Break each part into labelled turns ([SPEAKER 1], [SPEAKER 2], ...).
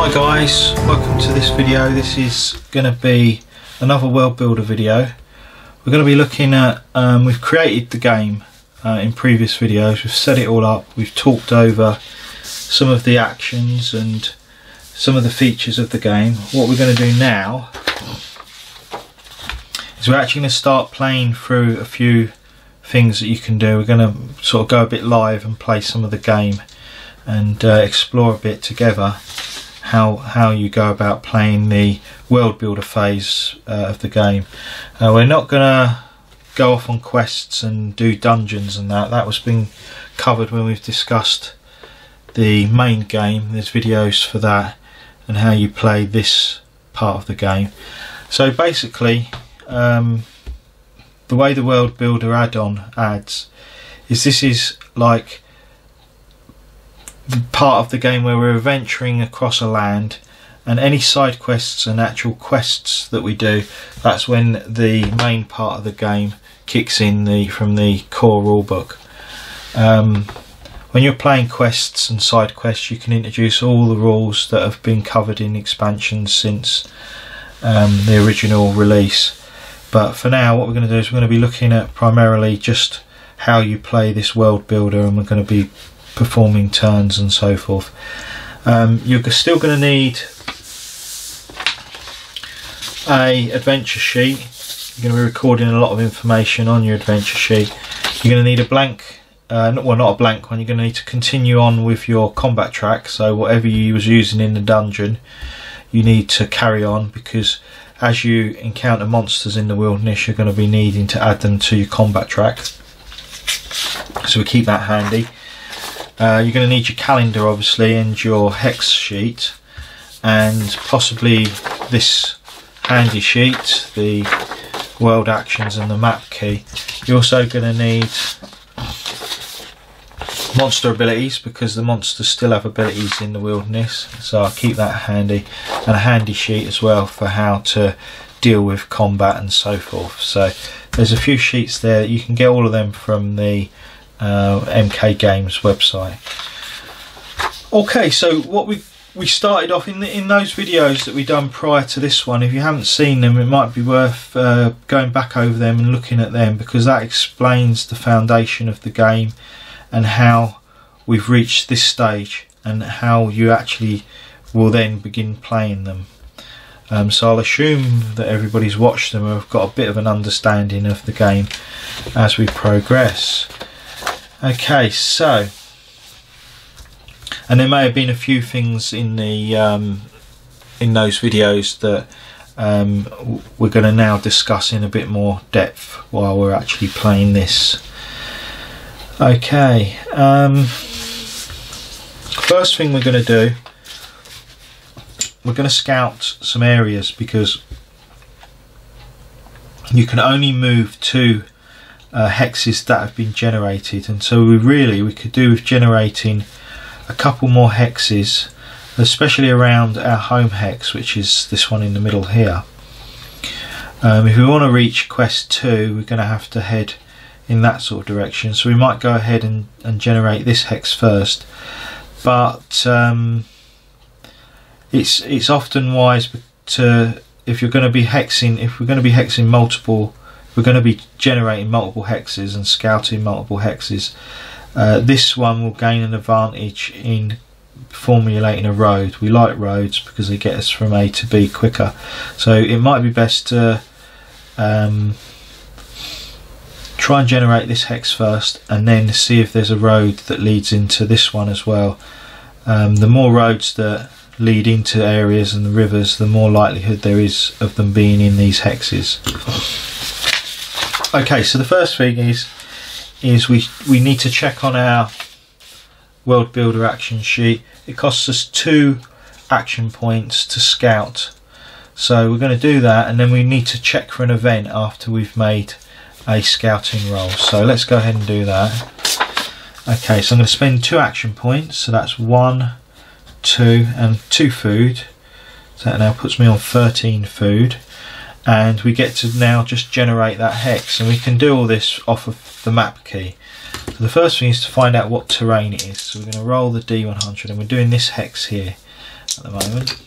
[SPEAKER 1] Hi guys, welcome to this video. This is going to be another world builder video. We're going to be looking at, we've created the game in previous videos, we've set it all up, we've talked over some of the actions and some of the features of the game. What we're going to do now is we're actually going to start playing through a few things that you can do. We're going to sort of go a bit live and play some of the game and explore a bit together how you go about playing the world builder phase of the game. We're not going to go off on quests and do dungeons and that was been covered when we've discussed the main game. There's videos for that and how you play this part of the game. So basically the way the world builder add-on adds is this is like part of the game where we're venturing across a land, and any side quests and actual quests that we do, that's when the main part of the game kicks in from the core rulebook. When you're playing quests and side quests, you can introduce all the rules that have been covered in expansions since the original release. But for now, what we're going to do is we're going to be looking at primarily just how you play this world builder, and we're going to be performing turns and so forth. You're still going to need a adventure sheet. You're going to be recording a lot of information on your adventure sheet. You're going to need a blank, well, not a blank one. You're going to need to continue on with your combat track, so whatever you was using in the dungeon you need to carry on, because as you encounter monsters in the wilderness you're going to be needing to add them to your combat track, so we keep that handy. You're going to need your calendar obviously, and your hex sheet, and possibly this handy sheet, the world actions and the map key. You're also going to need monster abilities, because the monsters still have abilities in the wilderness, so I'll keep that handy, and a handy sheet as well for how to deal with combat and so forth. So there's a few sheets there. You can get all of them from the MK Games website. Okay, so what we started off in those videos that we done prior to this one, if you haven't seen them, it might be worth going back over them and looking at them, because that explains the foundation of the game and how we've reached this stage and how you actually will then begin playing them. So I'll assume that everybody's watched them and have got a bit of an understanding of the game as we progress. Okay, so, and there may have been a few things in the in those videos that we're going to now discuss in a bit more depth while we're actually playing this. Okay, first thing we're going to do, we're going to scout some areas, because you can only move to hexes that have been generated, and so we could do with generating a couple more hexes, especially around our home hex, which is this one in the middle here. If we want to reach quest 2, we're going to have to head in that sort of direction, so we might go ahead and generate this hex first, but it's often wise to, if you're going to be hexing multiple, we're going to be generating multiple hexes and scouting multiple hexes. This one will gain an advantage in formulating a road. We like roads because they get us from A to B quicker, so it might be best to try and generate this hex first and then see if there's a road that leads into this one as well. The more roads that lead into areas and the rivers, the more likelihood there is of them being in these hexes. Okay, so the first thing is we need to check on our world builder action sheet. It costs us 2 action points to scout, so we're going to do that, and then we need to check for an event after we've made a scouting roll. So let's go ahead and do that. Okay, so I'm going to spend 2 action points, so that's 1, 2 and 2 food, so that now puts me on 13 food. And we get to now just generate that hex, and we can do all this off of the map key. So the first thing is to find out what terrain it is. So we're going to roll the D100, and we're doing this hex here. at the moment.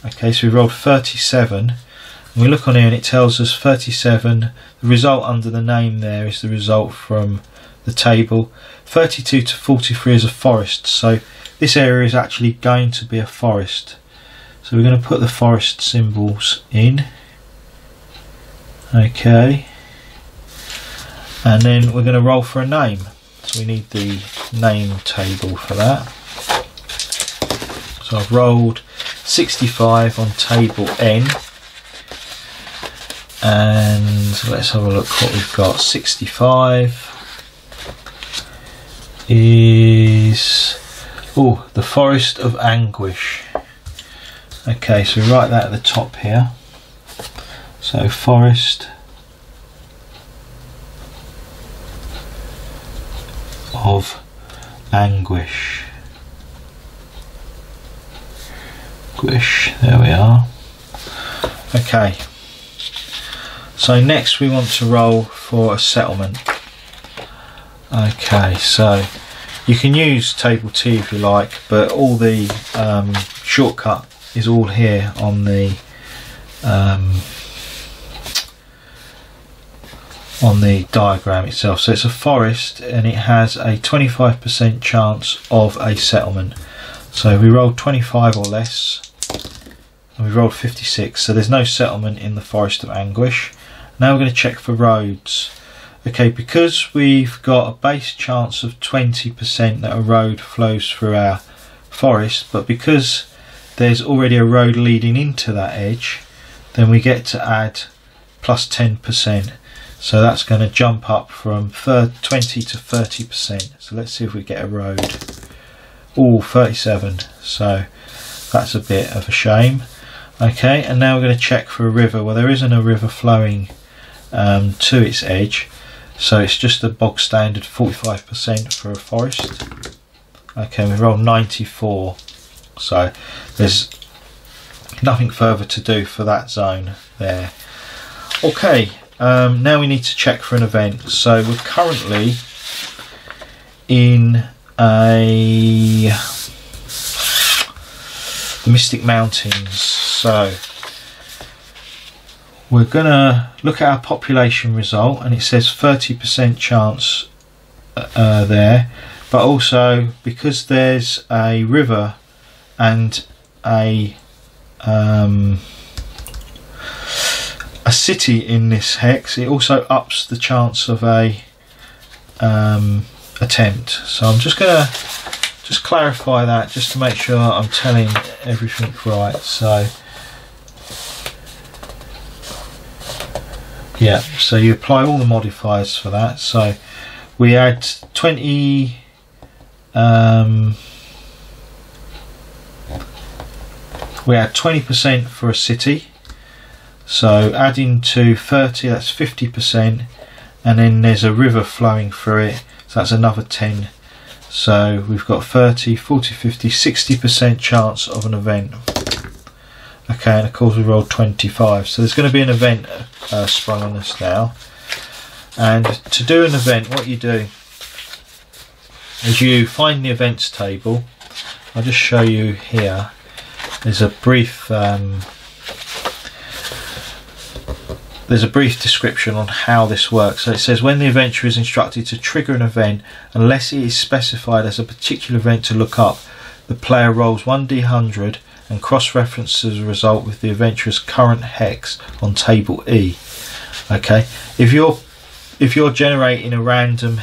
[SPEAKER 1] Okay, so we rolled 37, and we look on here and it tells us 37, the result under the name there is the result from the table. 32 to 43 is a forest, so this area is actually going to be a forest. So we're going to put the forest symbols in. Okay, and then we're going to roll for a name. So we need the name table for that. So I've rolled 65 on table N, and let's have a look what we've got. 65 is the Forest of Anguish. Okay, so we write that at the top here. So Forest of Anguish. There we are. Okay, so next we want to roll for a settlement. Okay, so you can use table T if you like, but all the shortcut is all here on the diagram itself. So it's a forest and it has a 25% chance of a settlement. So we rolled 25 or less, and we rolled 56, so there's no settlement in the Forest of Anguish. Now we're going to check for roads. Okay, because we've got a base chance of 20% that a road flows through our forest, but because there's already a road leading into that edge, then we get to add plus 10%. So that's going to jump up from 20 to 30%. So let's see if we get a road. 37, so that's a bit of a shame. Okay, and now we're going to check for a river. Well, there isn't a river flowing to its edge, so it's just a bog standard 45% for a forest. Okay, we rolled 94, so there's nothing further to do for that zone there. Okay, now we need to check for an event. So we're currently in the Mystic Mountains, so we're gonna look at our population result, and it says 30% chance there, but also because there's a river and a city in this hex, it also ups the chance of a attempt. So I'm just gonna clarify that just to make sure I'm telling everything right. So yeah, so you apply all the modifiers for that. So we add 20 we add 20% for a city, so adding to 30, that's 50%, and then there's a river flowing through it, so that's another 10. So we've got 30, 40, 50, 60% chance of an event. Okay, and of course we rolled 25, so there's going to be an event sprung on us now. And to do an event, what you do is you find the events table. I'll just show you here. There's a brief description on how this works. So it says, when the adventurer is instructed to trigger an event, unless it is specified as a particular event to look up, the player rolls 1d100 and cross-references the result with the adventurer's current hex on table E. Okay, if you're generating a random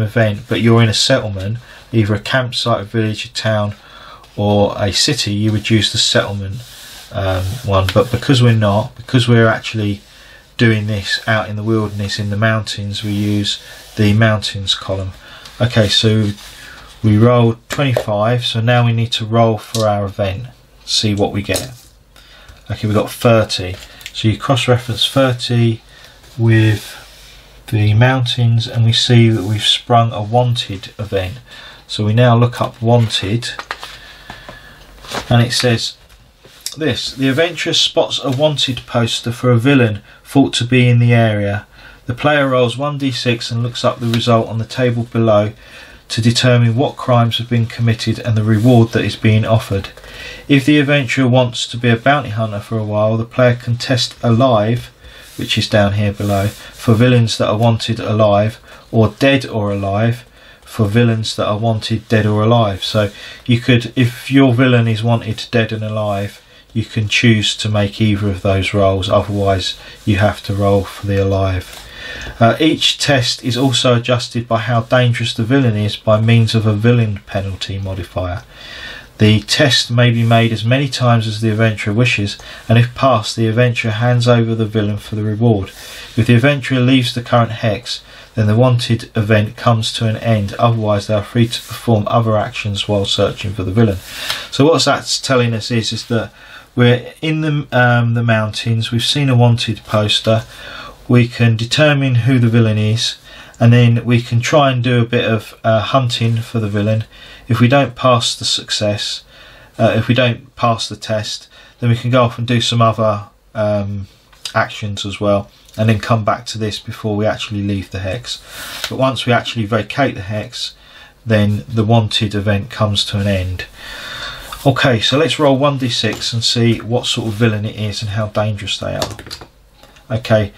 [SPEAKER 1] event, but you're in a settlement, either a campsite, a village, a town, or a city, you would use the settlement one. But because we're not, because we're actually doing this out in the wilderness in the mountains, we use the mountains column. Okay, so we rolled 25, so now we need to roll for our event, see what we get. Okay, we got 30, so you cross-reference 30 with the mountains, and we see that we've sprung a wanted event. So we now look up wanted, and it says this: the adventurer spots a wanted poster for a villain thought to be in the area. The player rolls 1d6 and looks up the result on the table below to determine what crimes have been committed and the reward that is being offered. If the adventurer wants to be a bounty hunter for a while, the player can test alive, which is down here below, for villains that are wanted alive, or dead or alive for villains that are wanted dead or alive. So you could, if your villain is wanted dead and alive, you can choose to make either of those rolls, otherwise you have to roll for the alive. Each test is also adjusted by how dangerous the villain is by means of a villain penalty modifier. The test may be made as many times as the adventurer wishes, and if passed, the adventurer hands over the villain for the reward. If the adventurer leaves the current hex, then the wanted event comes to an end, otherwise they are free to perform other actions while searching for the villain. So what that's telling us is that we're in the mountains, we've seen a wanted poster, we can determine who the villain is, and then we can try and do a bit of hunting for the villain. If we don't pass the success, if we don't pass the test, then we can go off and do some other actions as well, and then come back to this before we actually leave the hex. But once we actually vacate the hex, then the wanted event comes to an end. Okay, so let's roll 1d6 and see what sort of villain it is and how dangerous they are. Okay,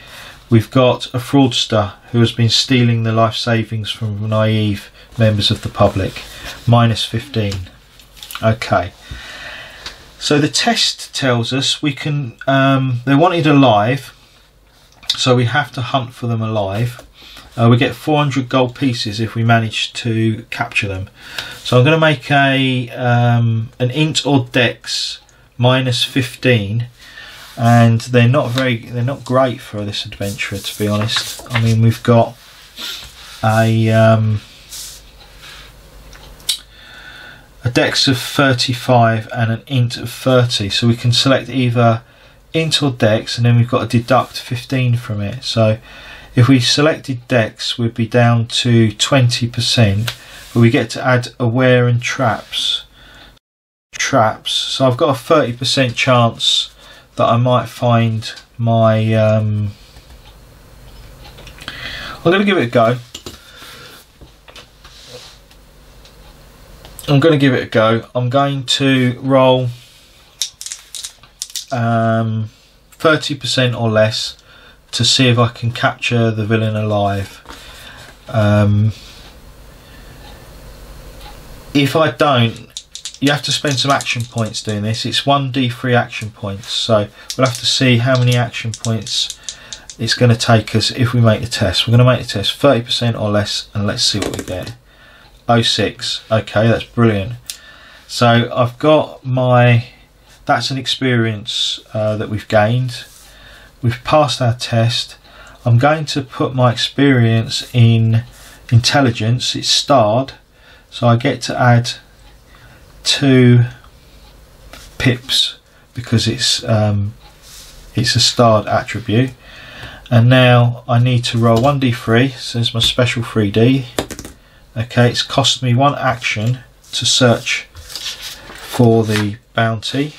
[SPEAKER 1] we've got a fraudster who has been stealing the life savings from naive members of the public. -15. Okay, so the test tells us we can, they're wanted alive, so we have to hunt for them alive. We get 400 gold pieces if we manage to capture them. So I'm going to make an int or dex -15, and they're not great for this adventurer, to be honest. I mean, we've got a dex of 35 and an int of 30, so we can select either int or dex, and then we've got to deduct 15 from it. So if we selected dex, we'd be down to 20%, but we get to add aware and traps. So I've got a 30% chance that I might find my I'm going to give it a go. I'm going to roll 30% or less to see if I can capture the villain alive. If I don't, you have to spend some action points doing this. It's 1d3 action points, so we'll have to see how many action points it's going to take us if we make the test. We're going to make the test 30% or less, and let's see what we get. 06. Okay, that's brilliant. So I've got my, that's an experience that we've gained. We've passed our test. I'm going to put my experience in intelligence. It's starred, so I get to add 2 pips because it's a starred attribute. And now I need to roll 1d3, so there's my special 3d. Okay, it's cost me 1 action to search for the bounty.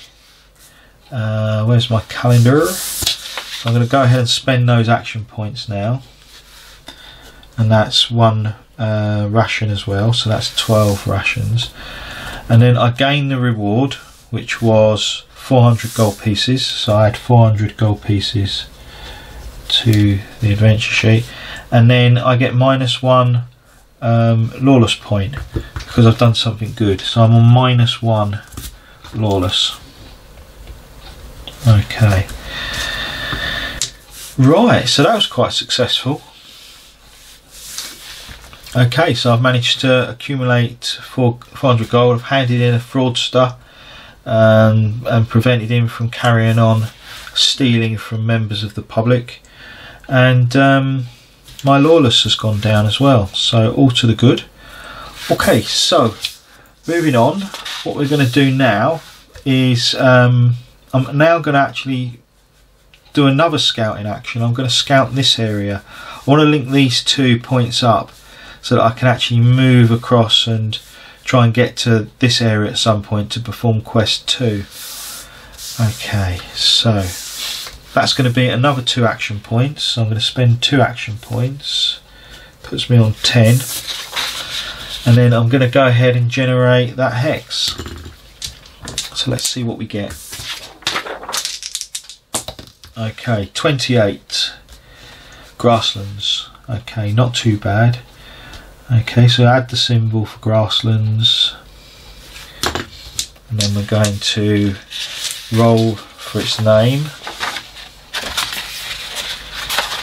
[SPEAKER 1] Where's my calendar? So I'm going to go ahead and spend those action points now, and that's 1 ration as well, so that's 12 rations. And then I gain the reward, which was 400 gold pieces, so I add 400 gold pieces to the adventure sheet, and then I get -1 lawless point because I've done something good, so I'm on -1 lawless. Okay, right, so that was quite successful. Okay, so I've managed to accumulate 400 gold. I've handed in a fraudster and prevented him from carrying on stealing from members of the public, and my lawless has gone down as well, so all to the good. Okay, so moving on, what we're going to do now is I'm now going to actually do another scouting action. I'm going to scout this area. I want to link these 2 points up so that I can actually move across and try and get to this area at some point to perform quest 2. Okay, so that's going to be another 2 action points. So I'm going to spend 2 action points. Puts me on 10. And then I'm going to go ahead and generate that hex. So let's see what we get. Okay, 28 grasslands. Okay, not too bad. Okay, so add the symbol for grasslands, and then we're going to roll for its name.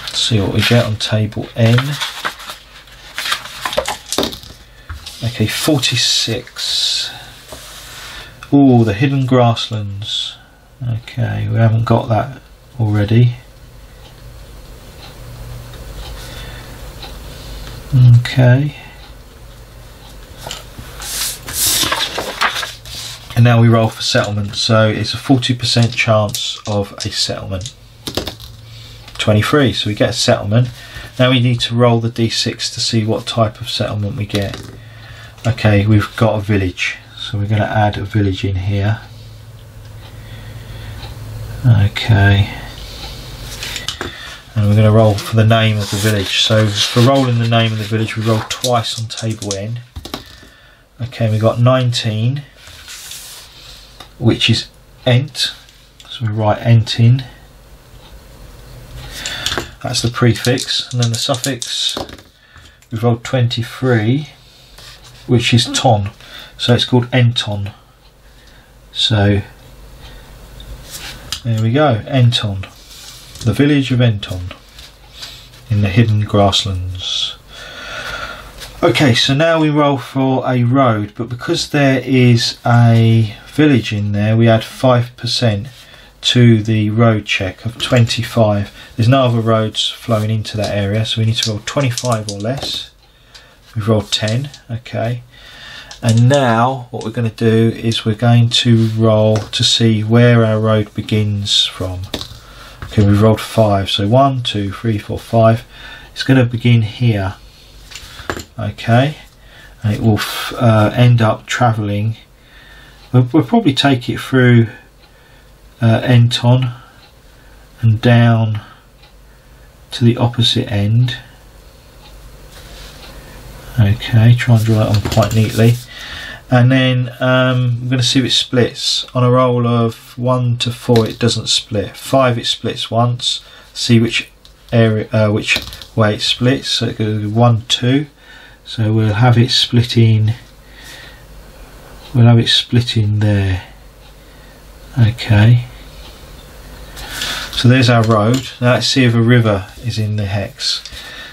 [SPEAKER 1] Let's see what we get on table N. Okay, 46. Oh, the hidden grasslands. Okay, we haven't got that already. Okay. And now we roll for settlement. So it's a 40% chance of a settlement. 23, so we get a settlement. Now we need to roll the d6 to see what type of settlement we get. Okay, we've got a village, so we're going to add a village in here. Okay, and we're going to roll for the name of the village. So for rolling the name of the village, we roll twice on table N. Okay, we got 19, which is Ent, so we write Ent in. That's the prefix, and then the suffix, we've rolled 23, which is ton, so it's called Enton. So there we go, Enton, the village of Enton in the hidden grasslands. Okay, so now we roll for a road, but because there is a village in there, we add 5% to the road check of 25. There's no other roads flowing into that area, so we need to roll 25 or less. We've rolled 10, okay. And now what we're going to do is we're going to roll to see where our road begins from. Okay, we've rolled 5, so 1, 2, 3, 4, 5. It's going to begin here, okay, and it will end up travelling. We'll probably take it through Enton and down to the opposite end. Okay, try and draw that on quite neatly, and then I'm going to see if it splits. On a roll of 1 to 4 it doesn't split. 5 it splits once. See which area, which way it splits. So it goes 1, 2. So we'll have it splitting. We'll have it splitting there. Okay. So there's our road. Now let's see if a river is in the hex.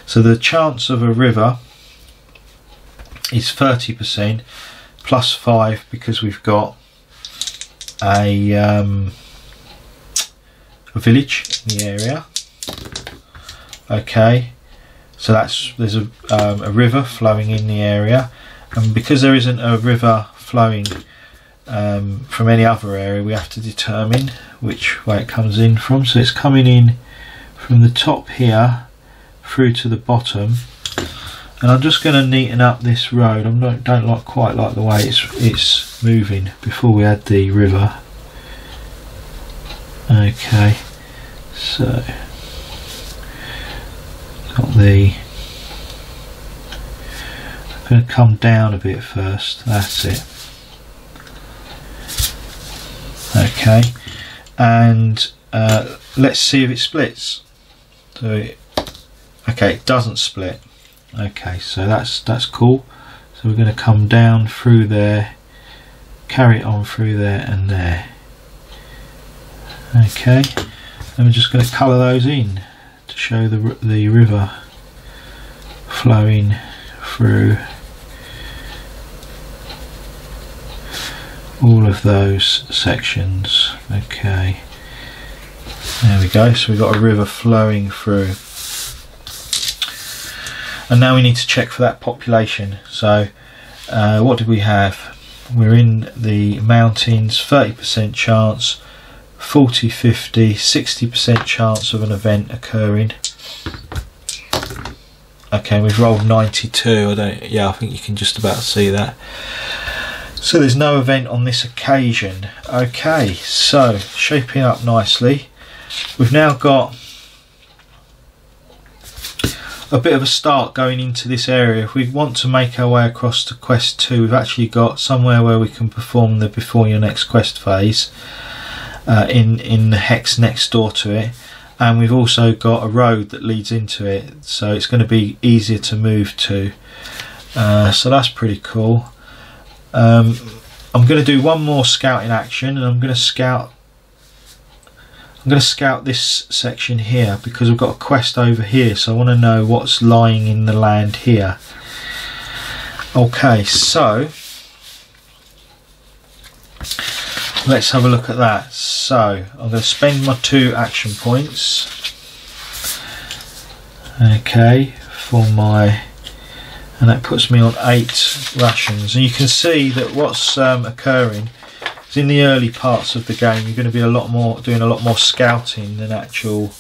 [SPEAKER 1] So the chance of a river is 30% plus 5 because we've got a village in the area. Okay, so there's a river flowing in the area, and because there isn't a river flowing from any other area, we have to determine which way it comes in from. So it's coming in from the top here through to the bottom, and I'm just going to neaten up this road. I don't quite like the way it's moving before we add the river. Okay, so got the. I'm going to come down a bit first. That's it. Okay, and let's see if it splits. So okay, it doesn't split. Okay, so that's cool. So we're going to come down through there, carry it on through there and there. Okay, and we're just going to colour those in to show the river flowing through all of those sections. Okay, there we go. So we've got a river flowing through. And now we need to check for that population. So what did we have? We're in the mountains, 30% chance, 40, 50, 60% chance of an event occurring. Okay, we've rolled 92. I think you can just about see that. So there's no event on this occasion. Okay, so shaping up nicely. We've now got a bit of a start going into this area. If we want to make our way across to quest 2, we've actually got somewhere where we can perform the before your next quest phase in the hex next door to it, and we've also got a road that leads into it, so it's going to be easier to move to. So that's pretty cool. I'm going to do one more scouting action, and I'm going to scout this section here because we've got a quest over here, so I want to know what's lying in the land here. Okay, so let's have a look at that. So I'm going to spend my 2 action points, okay, for my, and that puts me on 8 rations. And you can see that what's occurring is in the early parts of the game you're going to be doing a lot more scouting than actual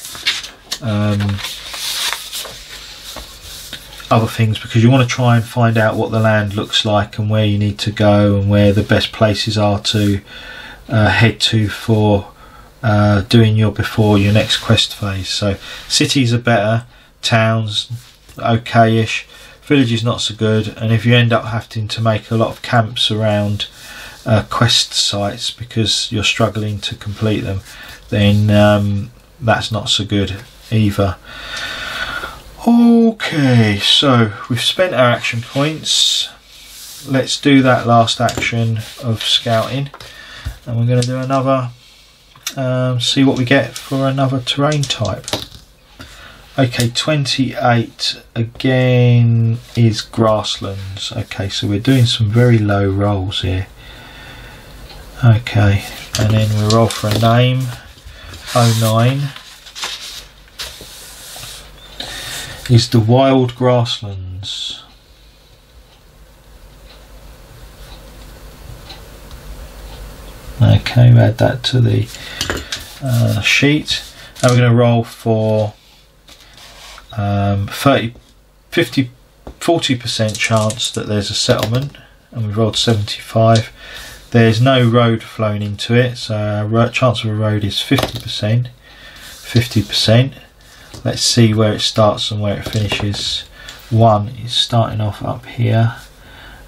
[SPEAKER 1] other things, because you want to try and find out what the land looks like and where you need to go and where the best places are to head to for doing your before your next quest phase. So cities are better, towns okay-ish, villages not so good, and if you end up having to make a lot of camps around quest sites because you're struggling to complete them, then that's not so good either. Okay, so we've spent our action points. Let's do that last action of scouting, and we're going to do another, see what we get for another terrain type. Okay, 28 again is grasslands. Okay, so we're doing some very low rolls here. Okay, and then we roll for a name. 09 is the wild grasslands. Okay, we add that to the sheet. Now we're going to roll for 40% chance that there's a settlement, and we've rolled 75. There's no road flowing into it, so our chance of a road is 50%. 50%. Let's see where it starts and where it finishes. 1 is starting off up here,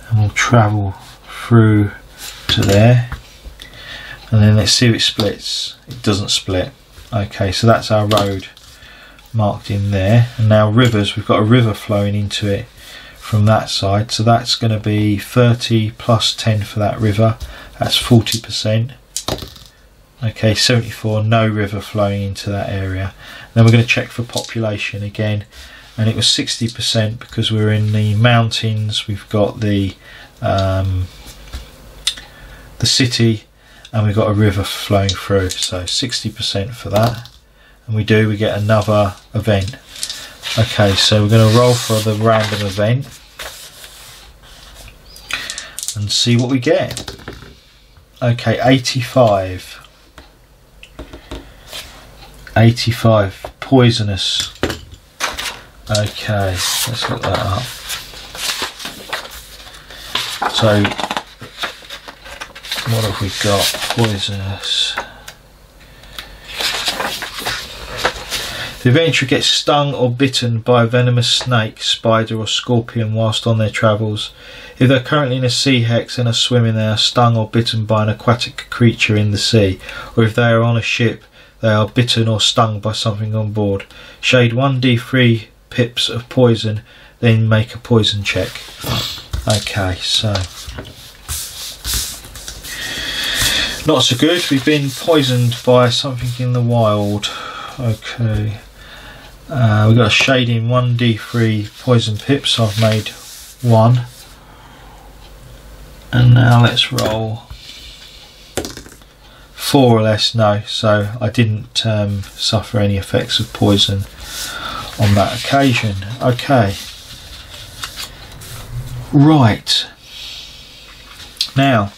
[SPEAKER 1] and we'll travel through to there. And then let's see if it splits. It doesn't split. Okay, so that's our road marked in there. And now rivers, we've got a river flowing into it from that side, so that's going to be 30 plus 10 for that river. That's 40%. Okay, 74, no river flowing into that area. Then we're going to check for population again, and it was 60% because we're in the mountains. We've got the city, and we've got a river flowing through, so 60% for that. And we get another event. Okay, so we're going to roll for the random event and see what we get. Okay, 85. 85, poisonous. Okay, let's look that up. So, what have we got? Poisonous. The adventurer gets stung or bitten by a venomous snake, spider or scorpion whilst on their travels. If they're currently in a sea hex and are swimming, they are stung or bitten by an aquatic creature in the sea, or if they are on a ship, they are bitten or stung by something on board. Shade 1d3 pips of poison, then make a poison check. Okay, so not so good. We've been poisoned by something in the wild. Okay, we've got a shading 1d3 poison pips. I've made 1, and now let's roll. 4 or less, no, so I didn't suffer any effects of poison on that occasion. Okay, right, now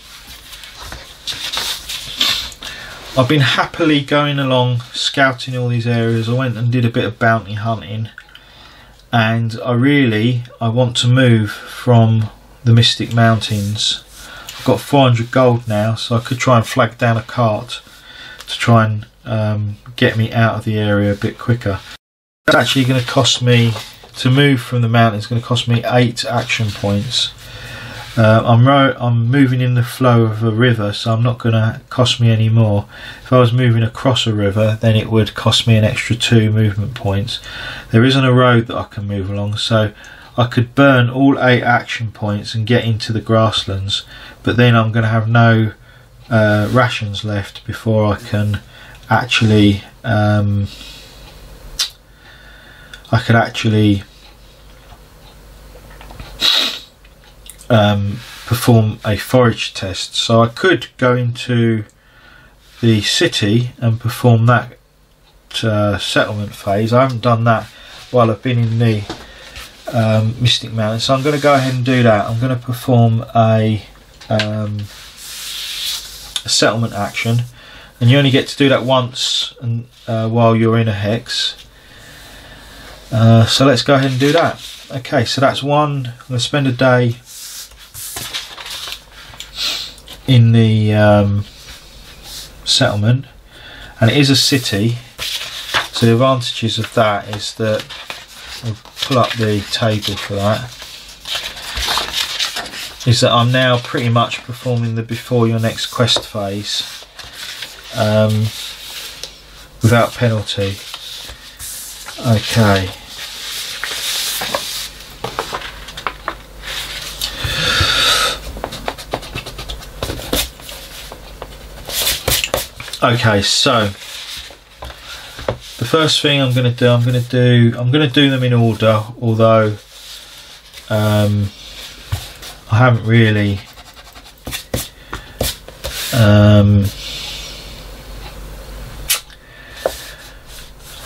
[SPEAKER 1] I've been happily going along scouting all these areas. I went and did a bit of bounty hunting, and I want to move from the Mystic Mountains. I've got 400 gold now, so I could try and flag down a cart to try and get me out of the area a bit quicker. It's actually going to cost me to move from the mountain is going to cost me 8 action points. I'm moving in the flow of a river, so I'm not going to cost me any more. If I was moving across a river, then it would cost me an extra 2 movement points. There isn't a road that I can move along, so I could burn all 8 action points and get into the grasslands, but then I'm going to have no rations left before I can actually perform a forage test. So I could go into the city and perform that settlement phase. I haven't done that while I've been in the Mystic Mountains, so I'm going to go ahead and do that. I'm going to perform a settlement action, and you only get to do that once and while you're in a hex. So let's go ahead and do that. Okay, so that's one. I'm going to spend a day in the settlement, and it is a city, so the advantages of that is that I'll pull up the table for that, is that I'm now pretty much performing the before your next quest phase without penalty. Okay. Okay, so the first thing I'm going to do them in order, although I haven't really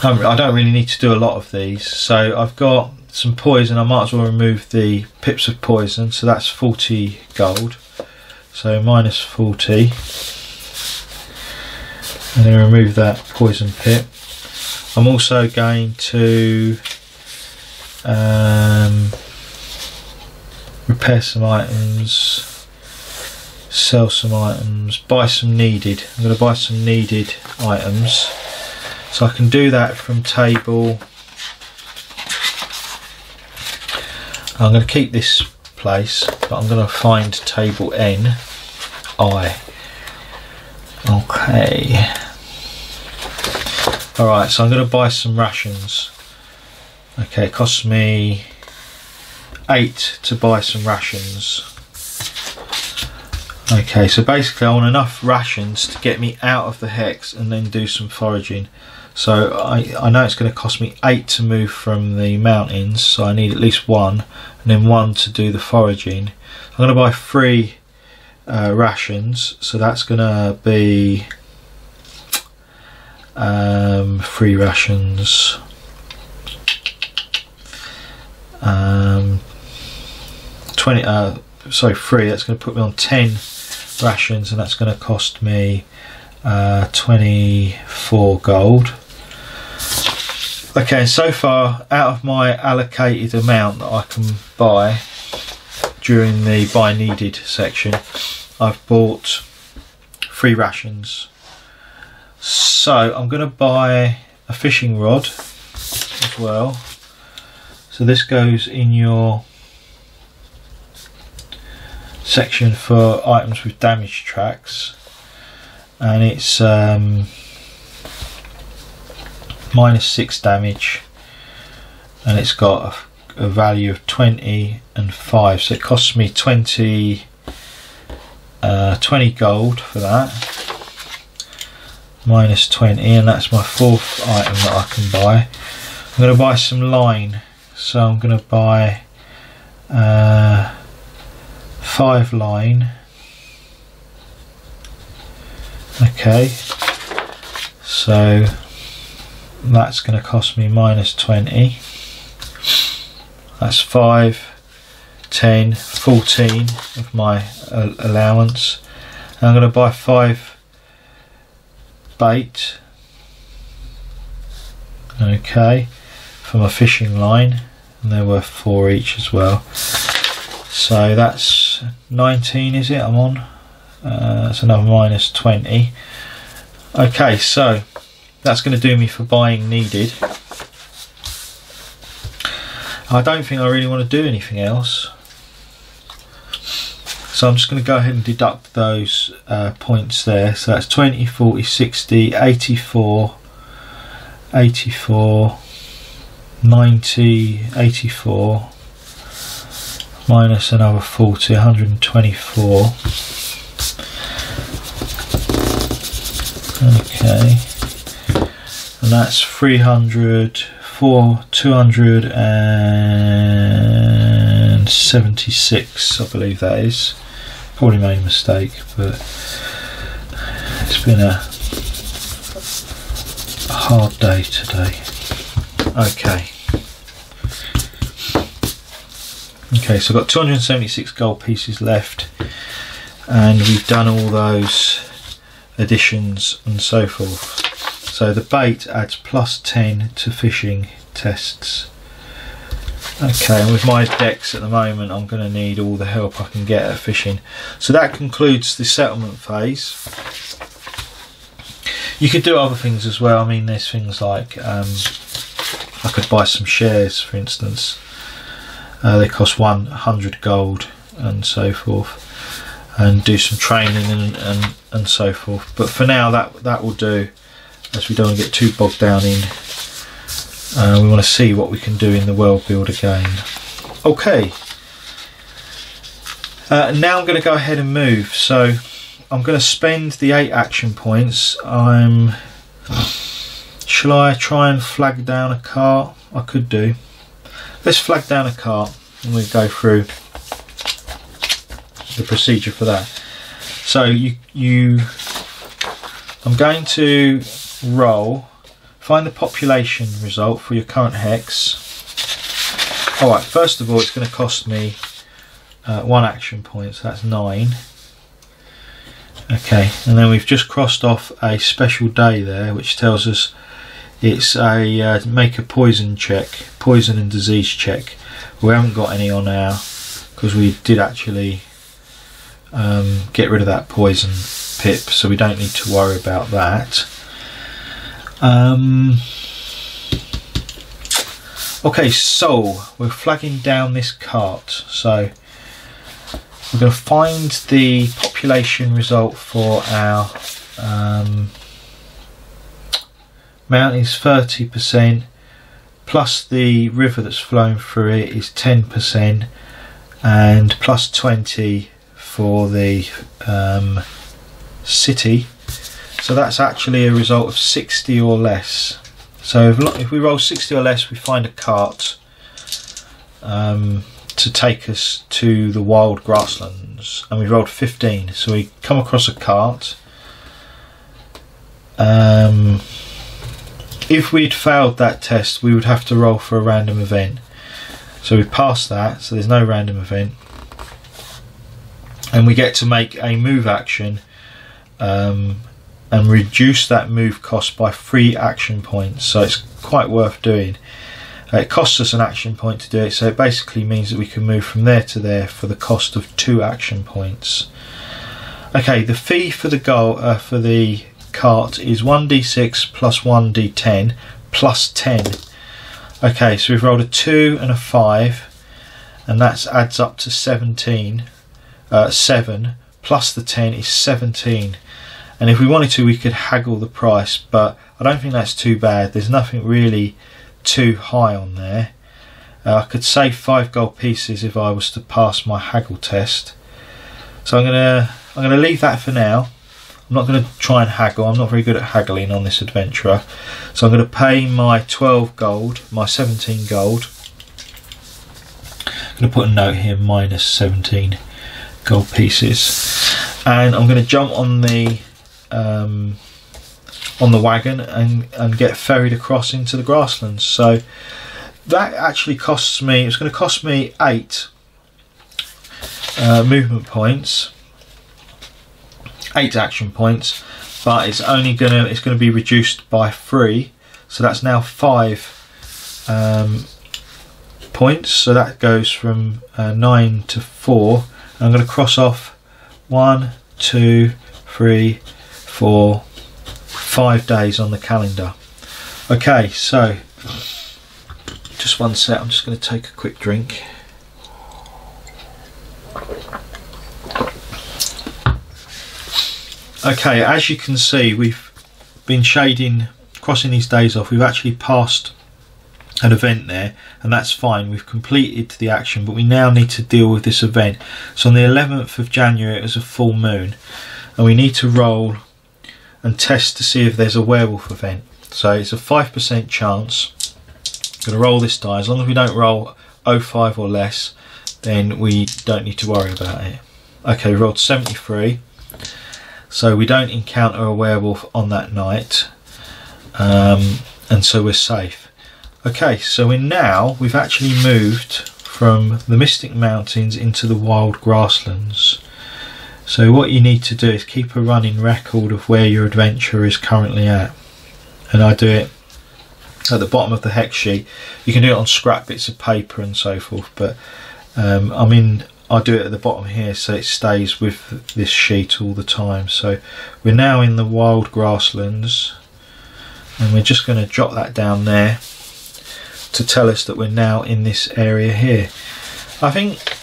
[SPEAKER 1] I don't really need to do a lot of these. So I've got some poison. I might as well remove the pips of poison, so that's 40 gold, so minus 40. And then remove that poison pip. I'm also going to repair some items, sell some items, buy some needed. I'm going to buy some needed items, so I can do that from table. I'm going to keep this place, but I'm going to find table N I. Okay. Alright, so I'm going to buy some rations. Okay, it costs me 8 to buy some rations. Okay, so basically I want enough rations to get me out of the hex and then do some foraging. So I know it's going to cost me 8 to move from the mountains, so I need at least 1, and then 1 to do the foraging. I'm going to buy 3 rations, so that's going to be 3 rations, 3, that's going to put me on 10 rations, and that's going to cost me 24 gold. Okay, so far out of my allocated amount that I can buy during the buy needed section, I've bought 3 rations. So I'm going to buy a fishing rod as well. So this goes in your section for items with damage tracks, and it's minus 6 damage, and it's got a value of 20 and 5, so it costs me 20 gold for that, minus 20, and that's my 4th item that I can buy. I'm going to buy some line, so I'm going to buy 5 line. Okay, so that's going to cost me minus 20. That's 5, 10, 14 of my allowance. And I'm going to buy 5 bait, okay, for my fishing line, and they're worth 4 each as well. So that's 19, is it? I'm on. That's another minus 20. Okay, so that's going to do me for buying needed. I don't think I really want to do anything else, so I'm just going to go ahead and deduct those points there. So that's 20, 40, 60, 84, 84, 90, 84, minus another 40, 124. Okay, and that's 300, 276, I believe that is. Probably made a mistake, but it's been a hard day today. Okay, so I've got 276 gold pieces left, and we've done all those additions and so forth. So the bait adds plus 10 to fishing tests. Okay, and with my decks at the moment, I'm going to need all the help I can get at fishing. So that concludes the settlement phase. You could do other things as well. I mean, there's things like I could buy some shares, for instance. They cost 100 gold and so forth, and do some training and so forth. But for now, that will do, as we don't want to get too bogged down in. We want to see what we can do in the world builder game. Okay, now I'm going to go ahead and move. So I'm going to spend the 8 action points. Shall I try and flag down a cart? I could do. Let's flag down a cart and we'll go through the procedure for that. So I'm going to roll, find the population result for your current hex. Alright, first of all, it's going to cost me 1 action point, so that's 9. Okay, and then we've just crossed off a special day there, which tells us it's a make a poison check, poison and disease check. We haven't got any on our, because we did actually get rid of that poison pip, so we don't need to worry about that. Okay, so we're flagging down this cart. So we're going to find the population result for our mountain is 30%, plus the river that's flowing through it is 10%, and plus 20 for the city. So that's actually a result of 60 or less. So if we roll 60 or less, we find a cart to take us to the wild grasslands, and we rolled 15. So we come across a cart. If we'd failed that test, we would have to roll for a random event. So we passed that, so there's no random event. And we get to make a move action and reduce that move cost by 3 action points. So it's quite worth doing. It costs us an action point to do it, so it basically means that we can move from there to there for the cost of 2 action points. Okay, the fee for the cart is 1d6 plus 1d10 plus 10. Okay, so we've rolled a 2 and a 5, and that adds up to 17. 7 plus the 10 is 17. And if we wanted to, we could haggle the price, but I don't think that's too bad. There's nothing really too high on there. I could save 5 gold pieces if I was to pass my haggle test. So I'm gonna leave that for now. I'm not going to try and haggle. I'm not very good at haggling on this adventurer. So I'm going to pay my 12 gold, my 17 gold. I'm going to put a note here, minus 17 gold pieces. And I'm going to jump on the wagon and get ferried across into the grasslands. So that actually costs me, it's going to cost me 8 movement points. 8 action points, but it's only going to be reduced by 3, so that's now 5 points. So that goes from 9 to 4. I'm going to cross off 1, 2, 3, 4, 5 days on the calendar. Okay, so to just one sec, I'm just going to take a quick drink. Okay, as you can see, we've been shading, crossing these days off. We've actually passed an event there, and that's fine. We've completed the action, but we now need to deal with this event. So on the 11th of January it was a full moon, and we need to roll and test to see if there's a werewolf event. So it's a 5% chance. I'm going to roll this die. As long as we don't roll 05 or less, then we don't need to worry about it. Okay, we rolled 73. So we don't encounter a werewolf on that night, and so we're safe. Okay, so we've actually moved from the Mystic Mountains into the wild grasslands. So what you need to do is keep a running record of where your adventure is currently at, and I do it at the bottom of the hex sheet. You can do it on scrap bits of paper and so forth, but I do it at the bottom here so it stays with this sheet all the time. So we're now in the wild grasslands, and we're just going to drop that down there to tell us that we're now in this area here. I think,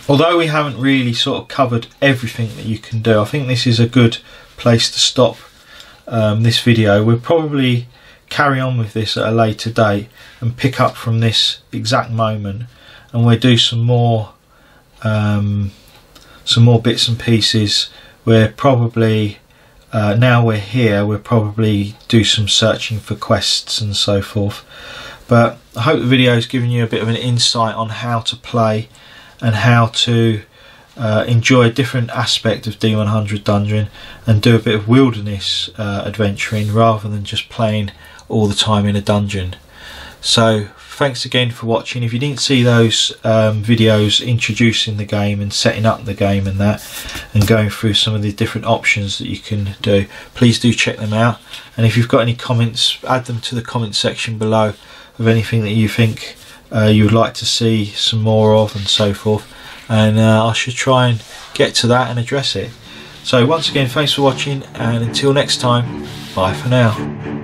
[SPEAKER 1] although we haven't really sort of covered everything that you can do, I think this is a good place to stop this video. We'll probably carry on with this at a later date and pick up from this exact moment, and we'll do some more bits and pieces. We're probably now we're here, we'll probably do some searching for quests and so forth. But I hope the video has given you a bit of an insight on how to play and how to enjoy a different aspect of D100 Dungeon and do a bit of wilderness adventuring rather than just playing all the time in a dungeon. So thanks again for watching. If you didn't see those videos introducing the game and setting up the game and that, and going through some of the different options that you can do, please do check them out. And if you've got any comments, add them to the comment section below of anything that you think you would like to see some more of and so forth, and I should try and get to that and address it. So once again, thanks for watching, and until next time, bye for now.